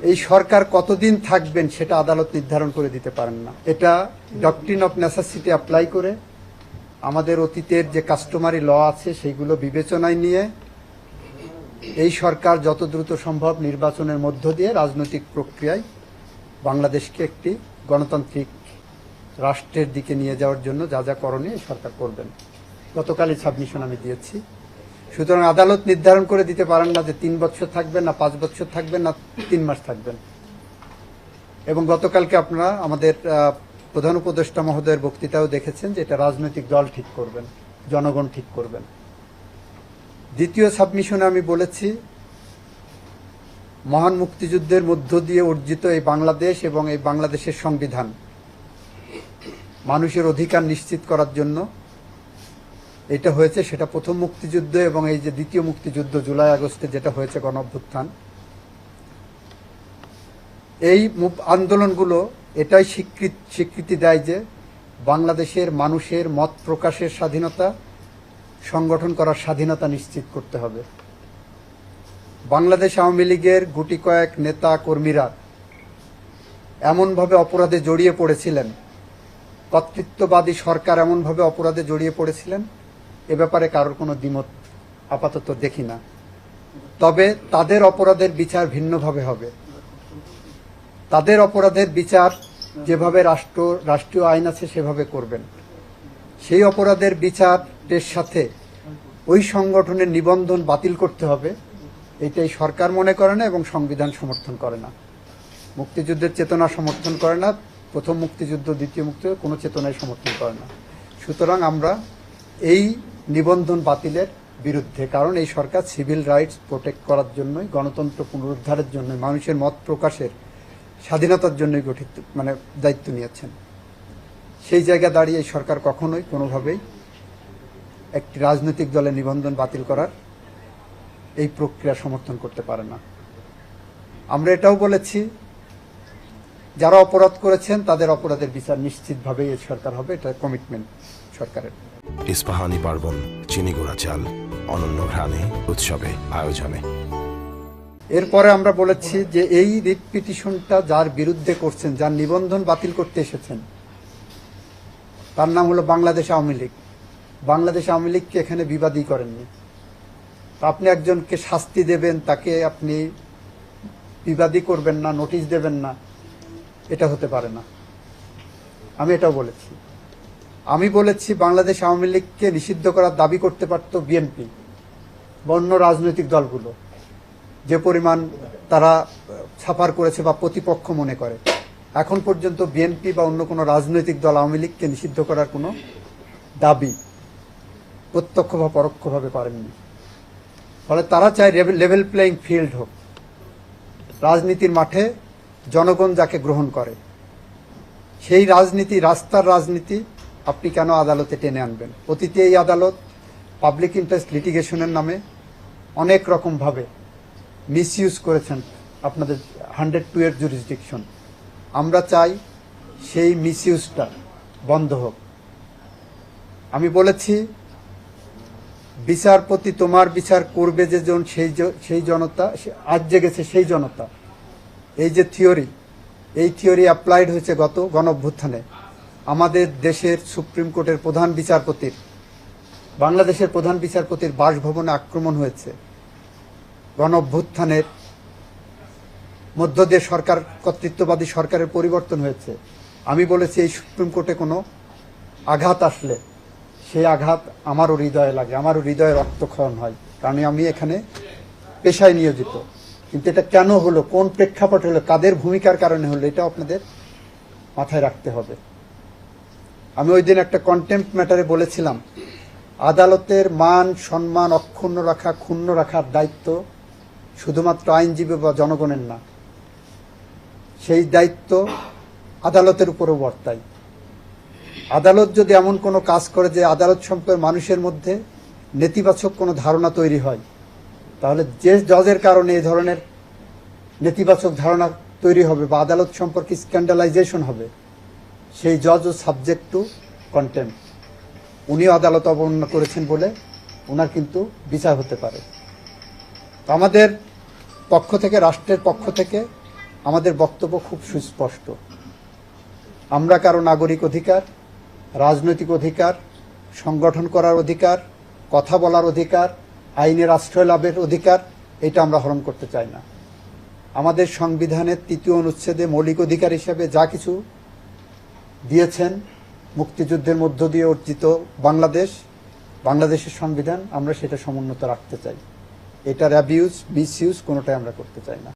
এই সরকার কতদিন থাকবেন সেটা আদালত নির্ধারণ করে দিতে পারেন না। এটা ডক্ট্রিন অফ নেসেসিটি অ্যাপ্লাই করে আমাদের অতীতের যে কাস্টমারি ল আছে সেইগুলো বিবেচনায় নিয়ে এই সরকার যত দ্রুত সম্ভব নির্বাচনের মধ্য দিয়ে রাজনৈতিক প্রক্রিয়ায় বাংলাদেশকে একটি গণতান্ত্রিক রাষ্ট্রের দিকে নিয়ে যাওয়ার জন্য যা যা করণীয় এই সরকার করবেন। গতকালই সাবমিশন আমি দিয়েছি। সুতরাং আদালত নির্ধারণ করে দিতে পারেন না যে 3 বছর থাকবেন না 5 বছর থাকবেন না 3 মাস থাকবেন। এবং গতকালকে আপনারা আমাদের প্রধান উপদেষ্টা মহোদয়ের বক্তৃতাও দেখেছেন যে এটা রাজনৈতিক দল ঠিক করবেন, জনগণ ঠিক করবেন। দ্বিতীয় সাবমিশনে আমি বলেছি মহান মুক্তিযুদ্ধের মধ্য দিয়ে অর্জিত এই বাংলাদেশ এবং এই বাংলাদেশের সংবিধান মানুষের অধিকার নিশ্চিত করার জন্য এটা হয়েছে, সেটা প্রথম মুক্তিযুদ্ধ এবং এই যে দ্বিতীয় মুক্তিযুদ্ধ জুলাই আগস্টে যেটা হয়েছে গণঅভ্যুত্থান, এই আন্দোলনগুলো এটাই স্বীকৃতি দেয় যে বাংলাদেশের মানুষের মত প্রকাশের স্বাধীনতা, সংগঠন করার স্বাধীনতা নিশ্চিত করতে হবে। বাংলাদেশ আওয়ামী লীগের গুটি কয়েক নেতা কর্মীরা এমনভাবে অপরাধে জড়িয়ে পড়েছিলেন, কর্তৃত্ববাদী সরকার এমনভাবে অপরাধে জড়িয়ে পড়েছিলেন, এ ব্যাপারে কারোর কোনো দ্বিমত আপাতত দেখি না। তবে তাদের অপরাধের বিচার ভিন্নভাবে হবে। তাদের অপরাধের বিচার যেভাবে রাষ্ট্রীয় আইন আছে সেভাবে করবেন। সেই অপরাধের বিচারের সাথে ওই সংগঠনের নিবন্ধন বাতিল করতে হবে, এটাই সরকার মনে করে না এবং সংবিধান সমর্থন করে না। মুক্তিযুদ্ধের চেতনা সমর্থন করে না, প্রথম মুক্তিযুদ্ধ দ্বিতীয় মুক্তিযুদ্ধ কোনো চেতনায় সমর্থন করে না। সুতরাং আমরা এই নিবন্ধন বাতিলের বিরুদ্ধে, কারণ এই সরকার সিভিল রাইটস প্রোটেক্ট করার জন্যই, গণতন্ত্র পুনরুদ্ধারের জন্য, মানুষের মত প্রকাশের স্বাধীনতার জন্যই গঠিত দায়িত্ব নিয়েছেন। সেই জায়গা দাঁড়িয়ে এই সরকার কখনোই কোনোভাবেই একটি রাজনৈতিক দলের নিবন্ধন বাতিল করার এই প্রক্রিয়া সমর্থন করতে পারে না। আমরা এটাও বলেছি যারা অপরাধ করেছেন তাদের অপরাধের বিচার নিশ্চিতভাবেই এই সরকার হবে, এটা কমিটমেন্ট সরকারের। ইস্পাহানি পার্বণ, চিনি গুঁড়া চাল, অনন্য ঘ্রাণে, উৎসবে, আয়োজনে। এরপরে আমরা বলেছি যে এই রিট পিটিশনটা যার বিরুদ্ধে করছেন, যার নিবন্ধন বাতিল করতে এসেছেন, তার নাম হলো বাংলাদেশ আওয়ামী লীগ। বাংলাদেশ আওয়ামী লীগকে এখানে বিবাদী করেননি। আপনি একজনকে শাস্তি দেবেন, তাকে আপনি বিবাদী করবেন না, নোটিশ দেবেন না, এটা হতে পারে না। আমি এটাও বলেছি। আমি বলেছি বাংলাদেশ আওয়ামী লীগকে নিষিদ্ধ করার দাবি করতে পারত বিএনপি বা অন্য রাজনৈতিক দলগুলো, যে পরিমাণ তারা সাফার করেছে বা প্রতিপক্ষ মনে করে। এখন পর্যন্ত বিএনপি বা অন্য কোনো রাজনৈতিক দল আওয়ামী লীগকে নিষিদ্ধ করার কোনো দাবি প্রত্যক্ষ বা পরোক্ষভাবে করেননি। ফলে তারা চায় লেভেল প্লেয়িং ফিল্ড হোক, রাজনীতির মাঠে জনগণ যাকে গ্রহণ করে সেই রাজনীতি, রাস্তার রাজনীতি আপনি কেন আদালতে টেনে আনবেন? অতীতে এই আদালত পাবলিক ইন্টারেস্ট লিটিগেশনের নামে অনেক রকমভাবে মিসইউজ করেছেন আপনাদের 102 এর জুরিসডিকশন। আমরা চাই সেই মিসইউজটা বন্ধ হোক। আমি বলেছি বিচারপতি তোমার বিচার করবে যে জন, সেই জনতা আজ জেগেছে, সেই জনতা। এই যে থিওরি, এই থিওরি অ্যাপ্লাইড হয়েছে গত গণঅভ্যুত্থানে। আমাদের দেশের সুপ্রিম কোর্টের প্রধান বিচারপতির, বাংলাদেশের প্রধান বিচারপতির বাসভবনে আক্রমণ হয়েছে। গণঅভ্যুত্থানের মধ্য দিয়ে সরকার, কর্তৃত্ববাদী সরকারের পরিবর্তন হয়েছে। আমি বলেছি এই সুপ্রিম কোর্টে কোনো আঘাত আসলে সেই আঘাত আমারও হৃদয়ে লাগে, আমারও হৃদয়ে রক্তক্ষরণ হয়, কারণ আমি এখানে পেশায় নিয়োজিত। কিন্তু এটা কেন হলো, কোন প্রেক্ষাপট হলো, কাদের ভূমিকার কারণে হলো, এটা আপনাদের মাথায় রাখতে হবে। আমি ওই দিন একটা কন্টেম্পট ম্যাটারে বলেছিলাম আদালতের মান সম্মান অক্ষুণ্ণ রাখা, ক্ষুণ্ণ রাখার দায়িত্ব শুধুমাত্র আইনজীবী বা জনগণের না, সেই দায়িত্ব আদালতের উপরও বর্তায়। আদালত যদি এমন কোনো কাজ করে যে আদালত সম্পর্কে মানুষের মধ্যে নেতিবাচক কোনো ধারণা তৈরি হয়, তাহলে যে জজের কারণে এই ধরনের নেতিবাচক ধারণা তৈরি হবে বা আদালত সম্পর্কে স্ক্যান্ডালাইজেশন হবে, সেই জজ ও সাবজেক্ট টু কন্টেম্প। উনিও আদালত অবমাননা করেছেন বলে ওনার কিন্তু বিচার হতে পারে। তো আমাদের পক্ষ থেকে, রাষ্ট্রের পক্ষ থেকে আমাদের বক্তব্য খুব সুস্পষ্ট। আমরা কারো নাগরিক অধিকার, রাজনৈতিক অধিকার, সংগঠন করার অধিকার, কথা বলার অধিকার, আইনের আশ্রয় লাভের অধিকার এটা আমরা হরণ করতে চাই না। আমাদের সংবিধানের ৩য় অনুচ্ছেদে মৌলিক অধিকার হিসেবে যা কিছু দিয়েছেন মুক্তিযুদ্ধের মধ্য দিয়ে অর্জিত বাংলাদেশের সংবিধান, আমরা সেটা সমুন্নত রাখতে চাই। এটার অ্যাবিউজ, মিসইউজ কোনোটাই আমরা করতে চাই না।